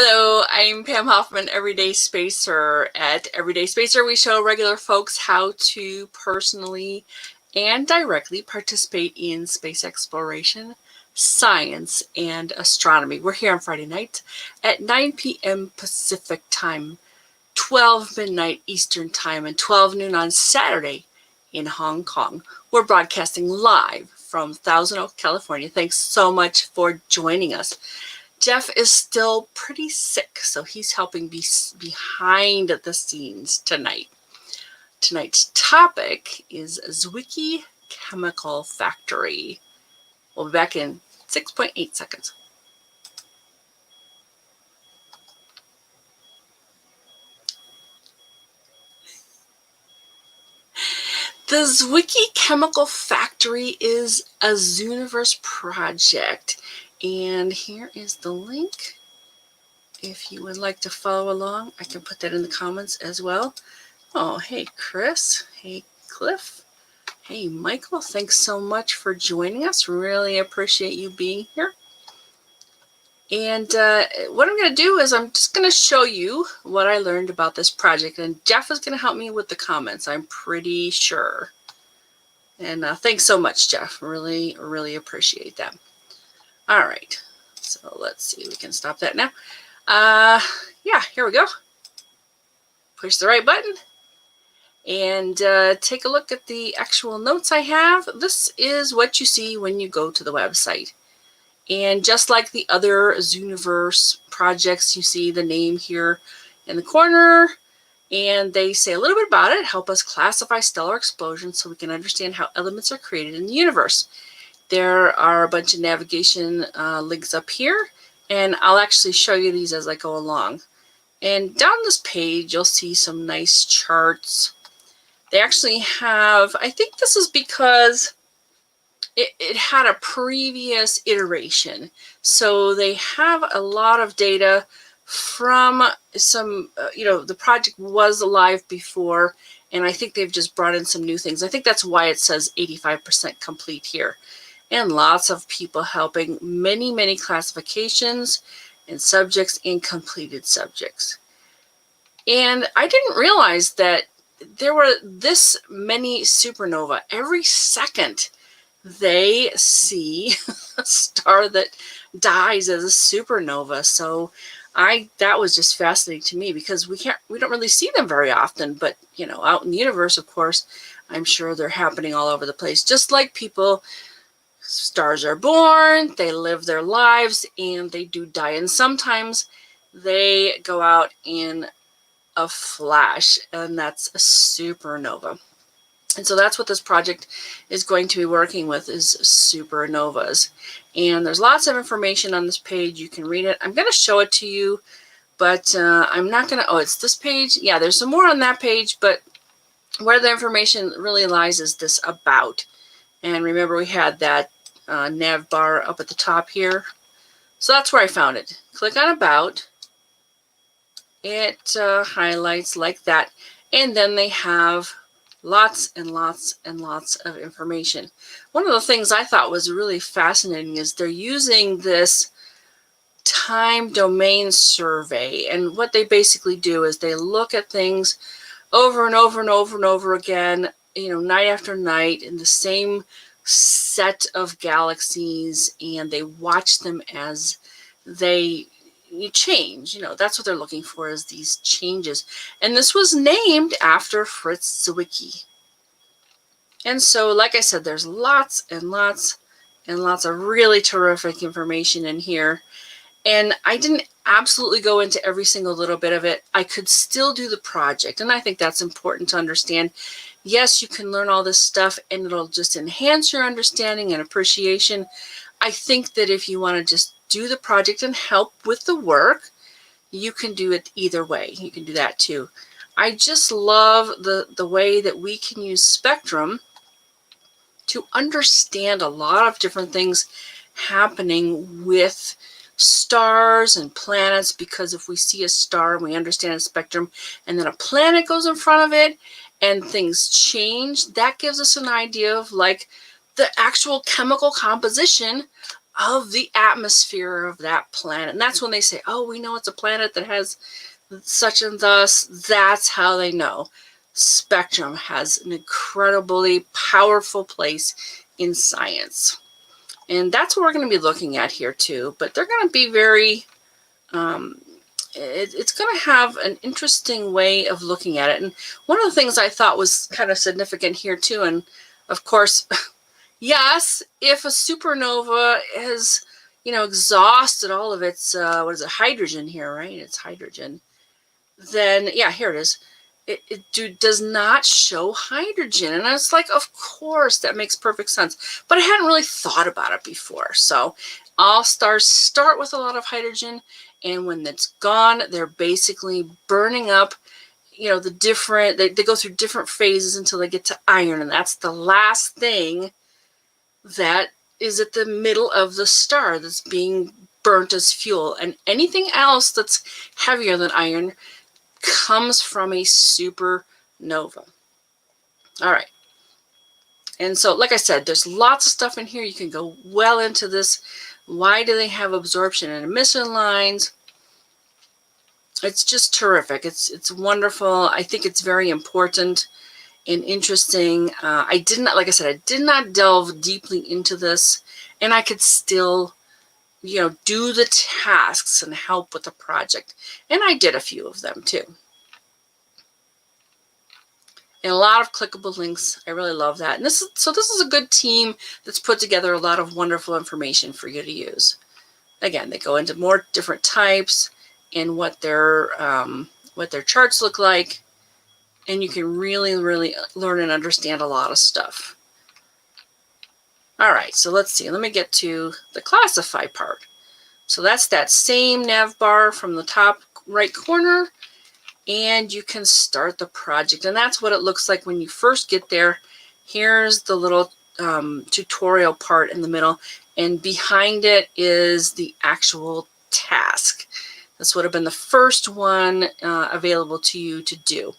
Hello, I'm Pam Hoffman, Everyday Spacer. At Everyday Spacer, we show regular folks how to personally and directly participate in space exploration, science, and astronomy. We're here on Friday night at 9 p.m. Pacific time, 12 midnight Eastern time, and 12 noon on Saturday in Hong Kong. We're broadcasting live from Thousand Oaks, California. Thanks so much for joining us. Jeff is still pretty sick, so he's helping be behind the scenes tonight. Tonight's topic is Zwicky Chemical Factory. We'll be back in 6.8 seconds. The Zwicky Chemical Factory is a Zooniverse project, and here is the link. If you would like to follow along, I can put that in the comments as well. Oh, hey, Chris. Hey, Cliff. Hey, Michael. Thanks so much for joining us. Really appreciate you being here. And what I'm going to do is I'm just going to show you what I learned about this project. And Jeff is going to help me with the comments, I'm pretty sure. And thanks so much, Jeff. Really, really appreciate that. All right. So let's see. We can stop that now. Yeah, here we go. Push the right button and take a look at the actual notes I have. This is what you see when you go to the website. And just like the other Zooniverse projects, you see the name here in the corner, and they say a little bit about it, help us classify stellar explosions so we can understand how elements are created in the universe. There are a bunch of navigation links up here, and I'll actually show you these as I go along. And down this page, you'll see some nice charts. They actually have, I think this is because it had a previous iteration. So they have a lot of data from some, the project was alive before, and I think they've just brought in some new things. I think that's why it says 85% complete here. And lots of people helping, many, many classifications and subjects and completed subjects. And I didn't realize that there were this many supernova. Every second they see a star that dies as a supernova. So that was just fascinating to me, because we don't really see them very often, but out in the universe, of course, I'm sure they're happening all over the place. Just like people, stars are born, they live their lives, and they do die. And sometimes they go out in a flash, and that's a supernova. And so that's what this project is going to be working with, is supernovas. And there's lots of information on this page. You can read it. I'm going to show it to you, but I'm not going to, it's this page. Yeah, there's some more on that page, but where the information really lies is this about. And remember, we had that nav bar up at the top here. So that's where I found it. Click on about. It highlights like that. And then they have lots and lots and lots of information. One of the things I thought was really fascinating is they're using this time domain survey. And what they basically do is they look at things over and over and over and over again, night after night, in the same set of galaxies, and they watch them as they change. That's what they're looking for, is these changes. And this was named after Fritz Zwicky. And so, like I said, there's lots and lots and lots of really terrific information in here. And I didn't absolutely go into every single little bit of it. I could still do the project, and I think that's important to understand. Yes, you can learn all this stuff, and it'll just enhance your understanding and appreciation. I think that if you want to just do the project and help with the work, you can do it either way. You can do that too. I just love the way that we can use spectrum to understand a lot of different things happening with stars and planets, because if we see a star and we understand a spectrum, and then a planet goes in front of it and things change, that gives us an idea of like the actual chemical composition of the atmosphere of that planet. And that's when they say, oh, we know it's a planet that has such and thus. That's how they know. Spectrum has an incredibly powerful place in science. And that's what we're going to be looking at here too. But they're going to be very, it's going to have an interesting way of looking at it. And one of the things I thought was kind of significant here too, and of course, yes, if a supernova has, exhausted all of its, what is it, hydrogen here, right? It's hydrogen. Then, yeah, here it is. It does not show hydrogen. And I was like, of course, that makes perfect sense. But I hadn't really thought about it before. So all stars start with a lot of hydrogen. And when it's gone, they're basically burning up, the different, they go through different phases until they get to iron. And that's the last thing that is at the middle of the star that's being burnt as fuel. And anything else that's heavier than iron comes from a supernova. All right. And so, like I said, there's lots of stuff in here. You can go well into this. Why do they have absorption and emission lines? It's just terrific. It's wonderful. I think it's very important and interesting. I did not delve deeply into this, and I could still, do the tasks and help with the project. And I did a few of them too. And a lot of clickable links. I really love that. And this is a good team that's put together a lot of wonderful information for you to use. Again, they go into more different types and what their charts look like. And you can really, really learn and understand a lot of stuff. All right, so let's see. Let me get to the classify part. So that's that same nav bar from the top right corner. And you can start the project. And that's what it looks like when you first get there. Here's the little tutorial part in the middle. And behind it is the actual task. This would have been the first one available to you to do.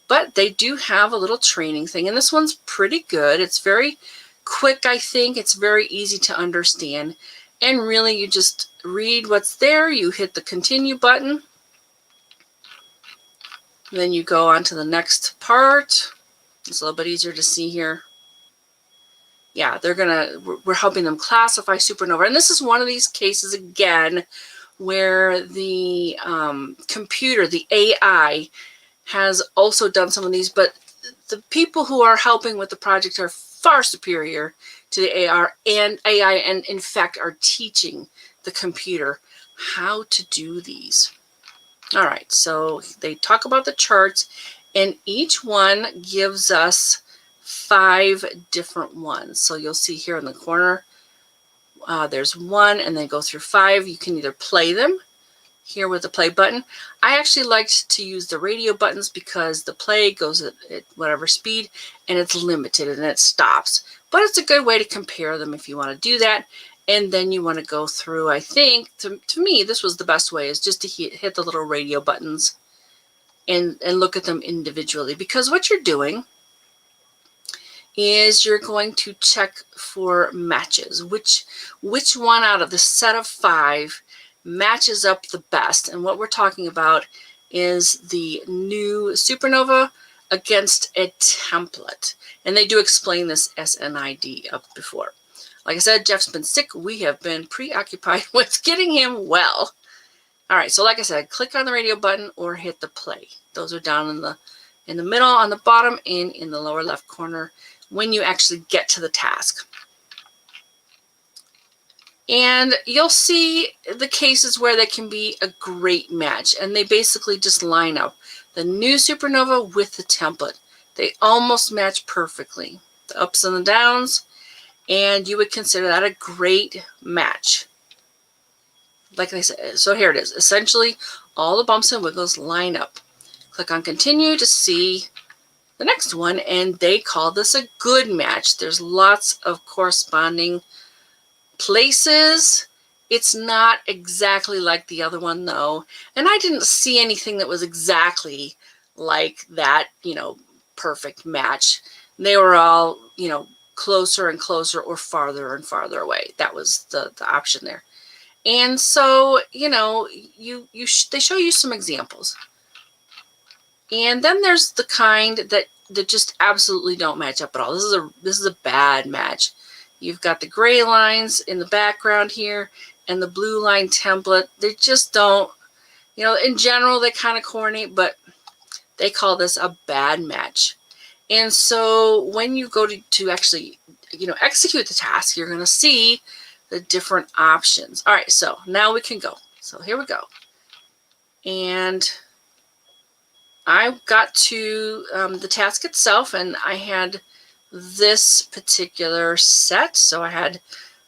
But they do have a little training thing. And this one's pretty good. It's very quick, I think. It's very easy to understand. And really, you just read what's there. You hit the continue button. Then you go on to the next part. It's a little bit easier to see here. Yeah, we're helping them classify supernova. And this is one of these cases, again, where the computer, the AI, has also done some of these, but the people who are helping with the project are far superior to the AI, and in fact are teaching the computer how to do these. All right, so they talk about the charts, and each one gives us 5 different ones. So you'll see here in the corner, there's 1, and they go through 5. You can either play them here with the play button. I actually liked to use the radio buttons because the play goes at whatever speed, and it's limited and it stops. But it's a good way to compare them if you want to do that. And then you want to go through, I think, to me, this was the best way, is just to hit the little radio buttons and look at them individually. Because what you're doing is you're going to check for matches. Which one out of the set of 5 matches up the best? And what we're talking about is the new supernova against a template. And they do explain this SNID up before. Like I said, Jeff's been sick. We have been preoccupied with getting him well. All right, so like I said, click on the radio button or hit the play. Those are down in the middle, on the bottom, and in the lower left corner when you actually get to the task. And you'll see the cases where they can be a great match, and they basically just line up the new supernova with the template. They almost match perfectly, the ups and the downs, and you would consider that a great match. Like I said, so here it is. Essentially, all the bumps and wiggles line up. Click on continue to see the next one, and they call this a good match. There's lots of corresponding places. It's not exactly like the other one, though, and I didn't see anything that was exactly like that, perfect match. They were all, closer and closer or farther and farther away. That was the option there. And so, you know, they show you some examples. And then there's the kind that just absolutely don't match up at all. This is a bad match. You've got the gray lines in the background here and the blue line template. They just don't, you know, in general, they kind of coordinate, but they call this a bad match. And so when you go to actually, you know, execute the task, you're going to see the different options. All right, so now we can go. So here we go. And I got to the task itself, and I had this particular set. So I had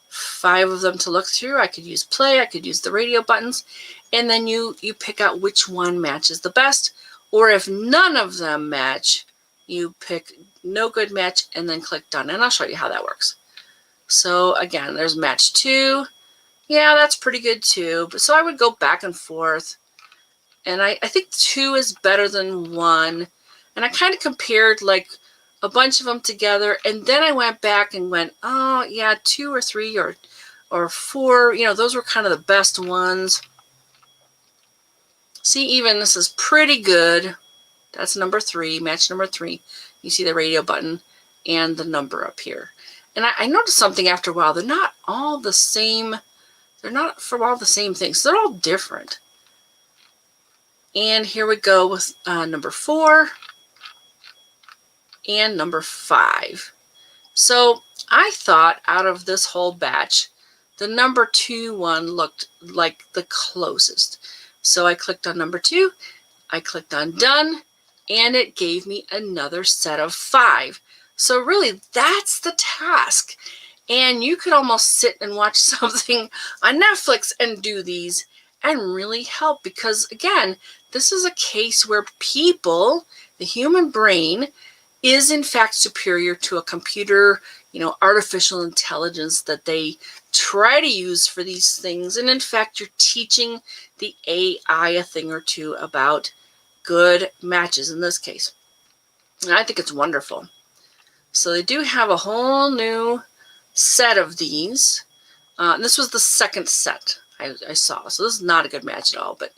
5 of them to look through. I could use play, I could use the radio buttons, and then you pick out which one matches the best, or if none of them match, you pick no good match and then click done, and I'll show you how that works. So again, there's match 2. Yeah, that's pretty good too. But so I would go back and forth, and I think 2 is better than 1, and I kind of compared like a bunch of them together, and then I went back and went, oh yeah, 2 or 3 or 4, you know, those were kind of the best ones. See, even this is pretty good. That's number 3, match number 3. You see the radio button and the number up here. And I noticed something after a while. They're not all the same. They're not from all the same things. They're all different. And here we go with number 4 and number 5. So I thought out of this whole batch, the number 2 one looked like the closest. So I clicked on number 2, I clicked on done, and it gave me another set of 5. So really, that's the task. And you could almost sit and watch something on Netflix and do these and really help, because again, this is a case where people, the human brain, is in fact superior to a computer, you know, artificial intelligence that they try to use for these things. And in fact, you're teaching the AI a thing or two about good matches in this case. And I think it's wonderful. So they do have a whole new set of these. This was the second set I saw. So this is not a good match at all. But,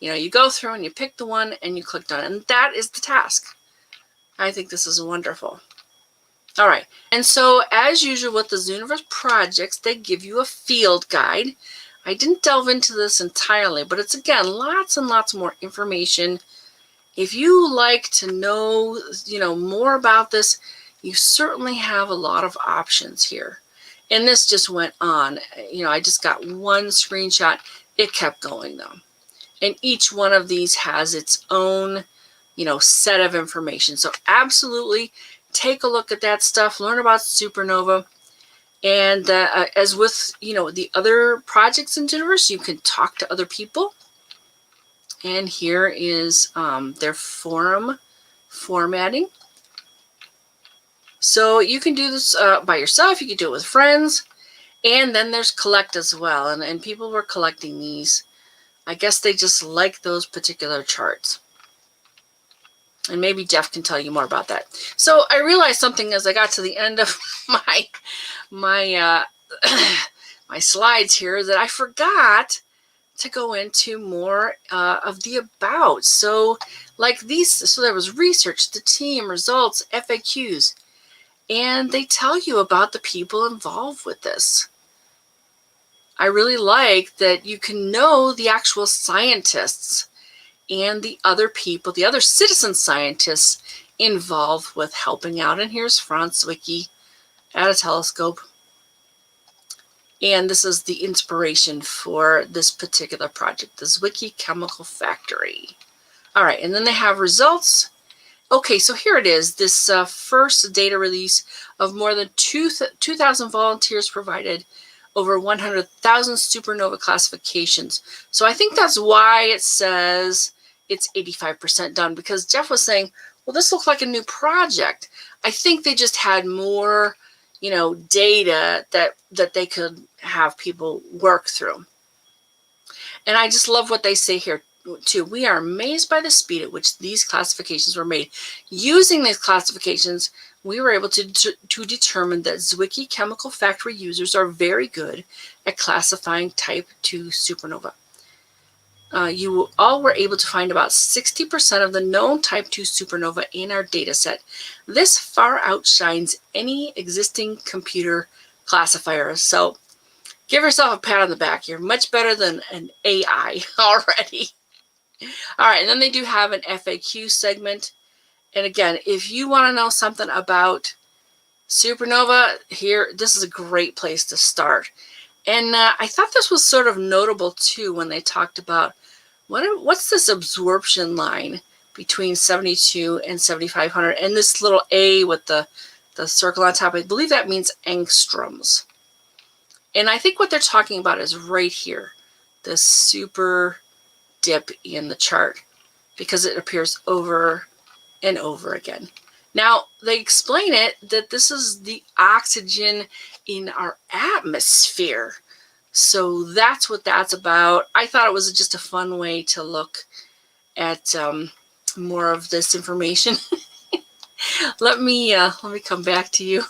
you know, you go through and you pick the one and you click on it. And that is the task. I think this is wonderful. All right. And so as usual with the Supernovas projects, they give you a field guide. I didn't delve into this entirely, but it's, again, lots and lots more information. If you like to know, you know, more about this, you certainly have a lot of options here. And this just went on. You know, I just got one screenshot. It kept going, though. And each one of these has its own, you know, set of information. So absolutely take a look at that stuff. Learn about Supernova. And as with, you know, the other projects in Supernovas, you can talk to other people. And here is their forum formatting. So you can do this by yourself. You can do it with friends. And then there's collect as well. And people were collecting these. I guess they just like those particular charts. And maybe Jeff can tell you more about that. So I realized something as I got to the end of my my slides here, that I forgot to go into more of the about. So like these, so there was research, the team, results, FAQs, and they tell you about the people involved with this. I really like that you can know the actual scientists and the other people, the other citizen scientists involved with helping out. And here's Franz Zwicky at a telescope. And this is the inspiration for this particular project, the Zwicky Chemical Factory. All right, and then they have results. Okay, so here it is, this first data release of more than 2,000 volunteers provided over 100,000 supernova classifications. So I think that's why it says it's 85% done, because Jeff was saying, well, this looks like a new project. I think they just had more, you know, data that they could have people work through. And I just love what they say here too. We are amazed by the speed at which these classifications were made. Using these classifications, we were able to determine that Zwicky Chemical Factory users are very good at classifying type 2 supernova. You all were able to find about 60% of the known type 2 supernova in our data set. This far outshines any existing computer classifier. So give yourself a pat on the back. You're much better than an AI already. All right, and then they do have an FAQ segment. And again, if you want to know something about supernova, this is a great place to start. And I thought this was sort of notable too when they talked about what's this absorption line between 72 and 7500, and this little A with the circle on top. I believe that means angstroms. And I think what they're talking about is right here, this super dip in the chart, because it appears over and over again. Now, they explain it that this is the oxygen in our atmosphere. So that's what that's about. I thought it was just a fun way to look at more of this information. Let me come back to you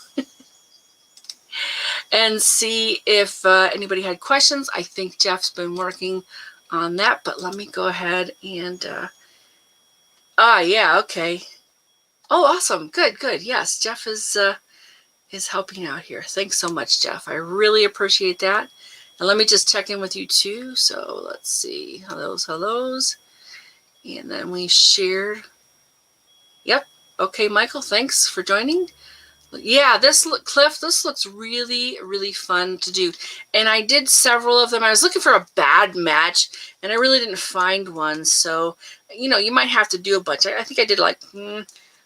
and see if anybody had questions. I think Jeff's been working on that, but let me go ahead and yeah, okay. Oh, awesome. Good. Yes, Jeff is helping out here. Thanks so much, Jeff. I really appreciate that. And let me just check in with you too. So let's see. Hellos. And then we shared. Yep. Okay, Michael, thanks for joining. Yeah, Cliff, this looks really, really fun to do. And I did several of them. I was looking for a bad match, and I really didn't find one. So, you might have to do a bunch. I think I did like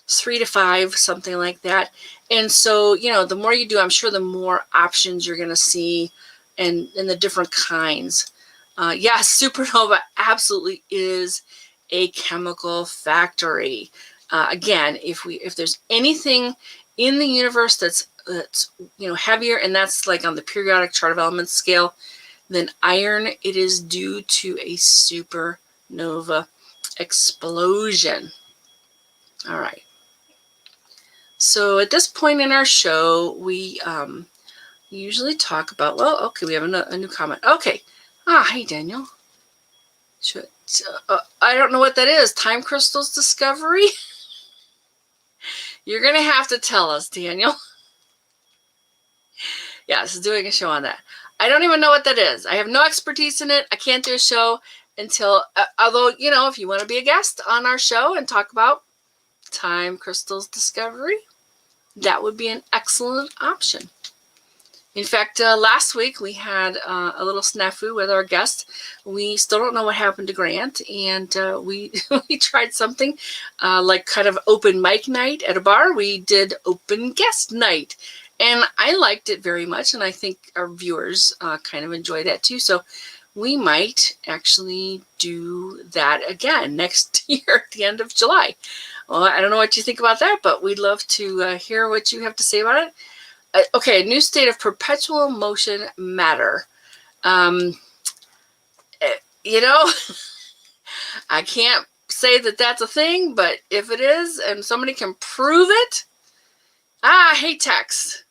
3 to 5, something like that. And so, the more you do, I'm sure the more options you're going to see and the different kinds. Yeah, supernova absolutely is a chemical factory. Again, if there's anything in the universe that's heavier, and that's like on the periodic chart of elements scale, than iron, it is due to a supernova explosion. All right. So at this point in our show, we usually talk about, well, okay, we have a new comment. Okay. Hey, Daniel. I don't know what that is. Time crystals discovery? You're going to have to tell us, Daniel. Yes, doing a show on that. I don't even know what that is. I have no expertise in it. I can't do a show until, although, if you want to be a guest on our show and talk about time crystals discovery, that would be an excellent option. In fact, last week we had a little snafu with our guest. We still don't know what happened to Grant, and we tried something like kind of open mic night at a bar. We did open guest night, and I liked it very much, and I think our viewers kind of enjoyed that too. So we might actually do that again next year at the end of July. Well, I don't know what you think about that, but we'd love to hear what you have to say about it. Okay, a new state of perpetual motion matter. I can't say that that's a thing, but if it is and somebody can prove it, hey, Tex.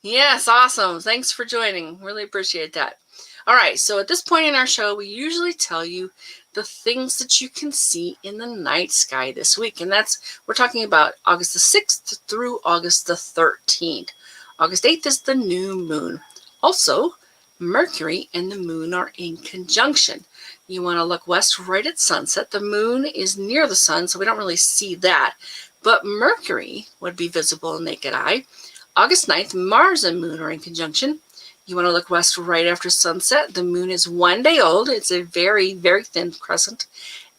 Yes, awesome. Thanks for joining. Really appreciate that. All right, so at this point in our show, we usually tell you the things that you can see in the night sky this week, and we're talking about August the 6th through August the 13th. August 8th is the new moon. Also, Mercury and the moon are in conjunction. You want to look west right at sunset. The moon is near the sun, so we don't really see that. But Mercury would be visible in naked eye. August 9th, Mars and moon are in conjunction. You want to look west right after sunset. The moon is 1 day old. It's a very, very thin crescent,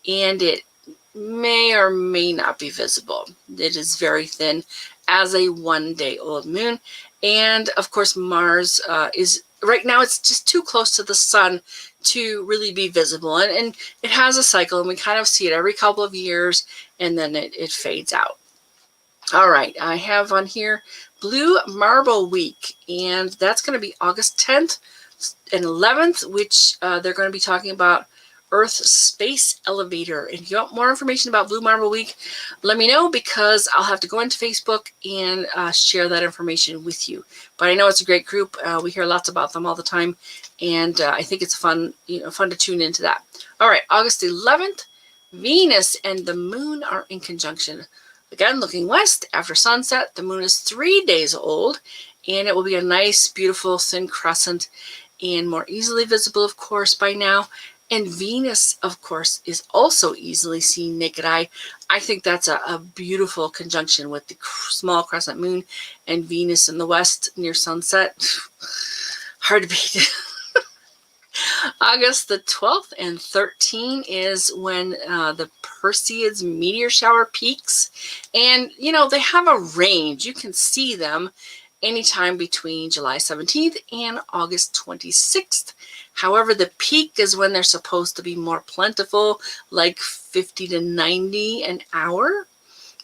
and it may or may not be visible. It is very thin as a 1 day old moon. And of course, Mars is right now, it's just too close to the sun to really be visible. And it has a cycle, and we kind of see it every couple of years, and then it fades out. All right, I have on here Blue Marble Week, and that's going to be August 10th and 11th, which they're going to be talking about Earth space elevator. And if you want more information about Blue Marble Week, let me know, because I'll have to go into Facebook and share that information with you. But I know it's a great group. We hear lots about them all the time, and I think it's fun to tune into that. All right, August 11th, Venus and the moon are in conjunction. Again, looking west after sunset. The moon is 3 days old, and it will be a nice, beautiful, thin crescent, and more easily visible, of course, by now. And Venus, of course, is also easily seen naked eye. I think that's a beautiful conjunction with the small crescent moon and Venus in the west near sunset. Hard to beat. August the 12th and 13th is when the Perseids meteor shower peaks. And, they have a range. You can see them anytime between July 17th and August 26th. However, the peak is when they're supposed to be more plentiful, like 50 to 90 an hour,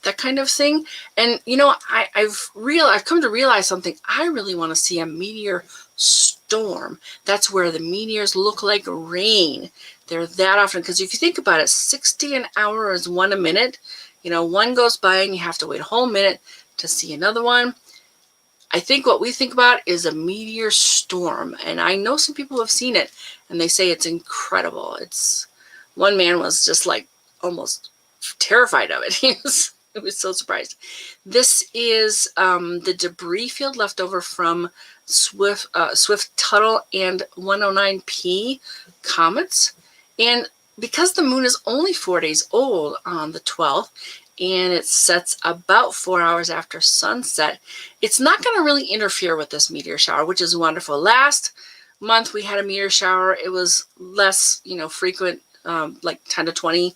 that kind of thing. And, I've come to realize something. I really want to see a meteor storm. That's where the meteors look like rain. They're that often, because if you think about it, 60 an hour is 1 a minute. One goes by and you have to wait a whole minute to see another one. I think what we think about is a meteor storm, and I know some people have seen it, and they say it's incredible. One man was just like almost terrified of it. He was so surprised. This is the debris field left over from Swift-Tuttle and 109P comets, and because the moon is only 4 days old on the 12th, and it sets about 4 hours after sunset, it's not going to really interfere with this meteor shower, which is wonderful. Last month we had a meteor shower. It was less, frequent, like 10 to 20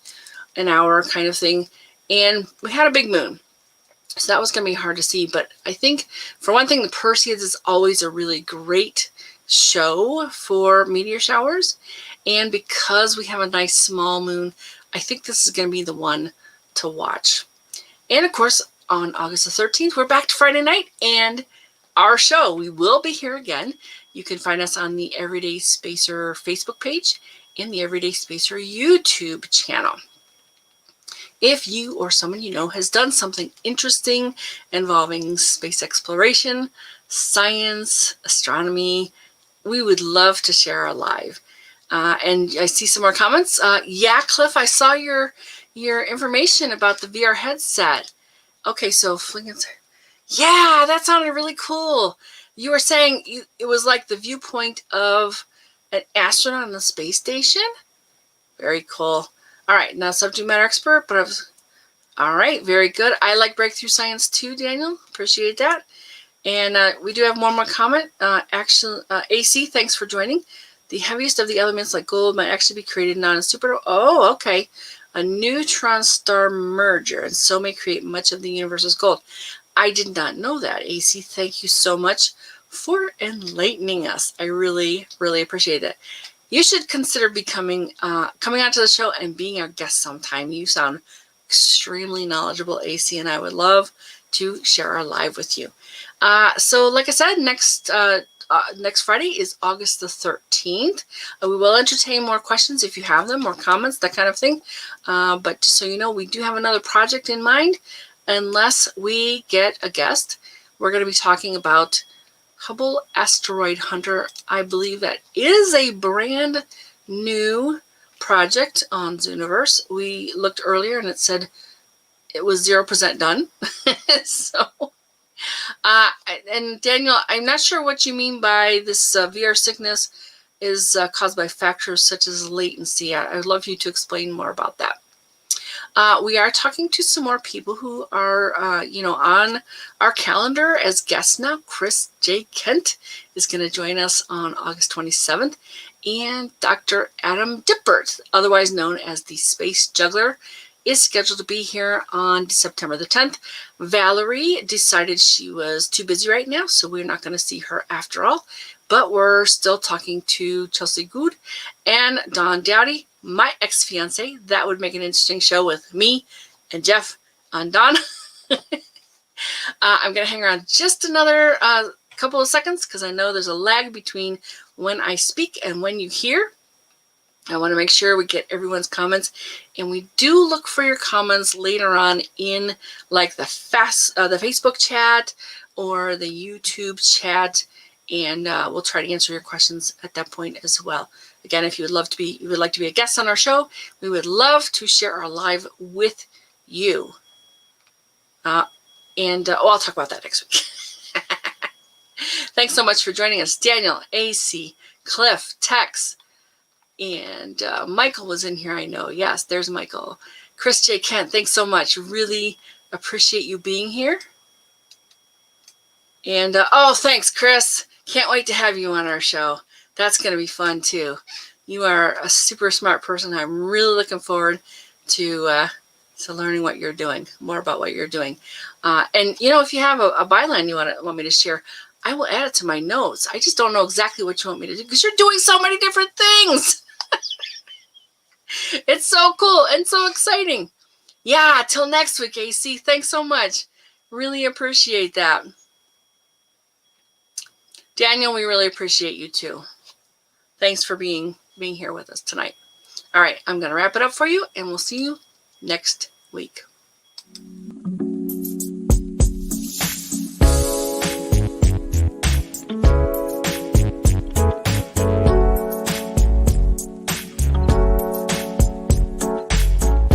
an hour kind of thing, and we had a big moon. So that was going to be hard to see. But I think, for one thing, the Perseids is always a really great show for meteor showers. And because we have a nice small moon, I think this is going to be the one to watch. And of course, on August the 13th, we're back to Friday night and our show. We will be here again. You can find us on the Everyday Spacer Facebook page and the Everyday Spacer YouTube channel. If you or someone you know has done something interesting involving space exploration, science, astronomy, we would love to share our live. And I see some more comments. Yeah, Cliff, I saw your information about the VR headset. Okay, so yeah, that sounded really cool. You were saying it was like the viewpoint of an astronaut on the space station? Very cool. All right, not subject matter expert, but all right, very good. I like breakthrough science too, Daniel. Appreciate that. And we do have one more comment. AC, thanks for joining. The heaviest of the elements, like gold, might actually be created not in supernova. Oh, okay. A neutron star merger, and so may create much of the universe as gold. I did not know that, AC. Thank you so much for enlightening us. I really, really appreciate it. You should consider coming onto the show and being our guest sometime. You sound extremely knowledgeable, AC, and I would love to share our live with you. So like I said, next Friday is August the 13th. We will entertain more questions if you have them, more comments, that kind of thing. But just so you know, we do have another project in mind. Unless we get a guest, we're going to be talking about Hubble Asteroid Hunter. I believe that is a brand new project on Zooniverse. We looked earlier and it said it was 0% done. So, and Daniel, I'm not sure what you mean by this VR sickness is caused by factors such as latency. I'd love you to explain more about that. We are talking to some more people who are, on our calendar as guests now. Chris J. Kent is going to join us on August 27th. And Dr. Adam Dippert, otherwise known as the Space Juggler, is scheduled to be here on September the 10th. Valerie decided she was too busy right now, so we're not going to see her after all. But we're still talking to Chelsea Good and Don Dowdy, my ex-fiance. That would make an interesting show with me and Jeff and Don. I'm going to hang around just another couple of seconds because I know there's a lag between when I speak and when you hear. I want to make sure we get everyone's comments, and we do look for your comments later on in like the Facebook chat or the YouTube chat, and we'll try to answer your questions at that point as well. Again, if you would like to be a guest on our show, we would love to share our live with you. I'll talk about that next week. Thanks so much for joining us, Daniel, AC, Cliff, Tex. And Michael was in here, I know. Yes, there's Michael. Chris J. Kent, thanks so much. Really appreciate you being here. And, thanks, Chris. Can't wait to have you on our show. That's going to be fun, too. You are a super smart person. I'm really looking forward to learning what you're doing, more about what you're doing. And, if you have a byline you want me to share, I will add it to my notes. I just don't know exactly what you want me to do because you're doing so many different things. It's so cool and so exciting. Yeah, till next week, AC. Thanks so much. Really appreciate that. Daniel, we really appreciate you too. Thanks for being here with us tonight. All right, I'm going to wrap it up for you, and we'll see you next week.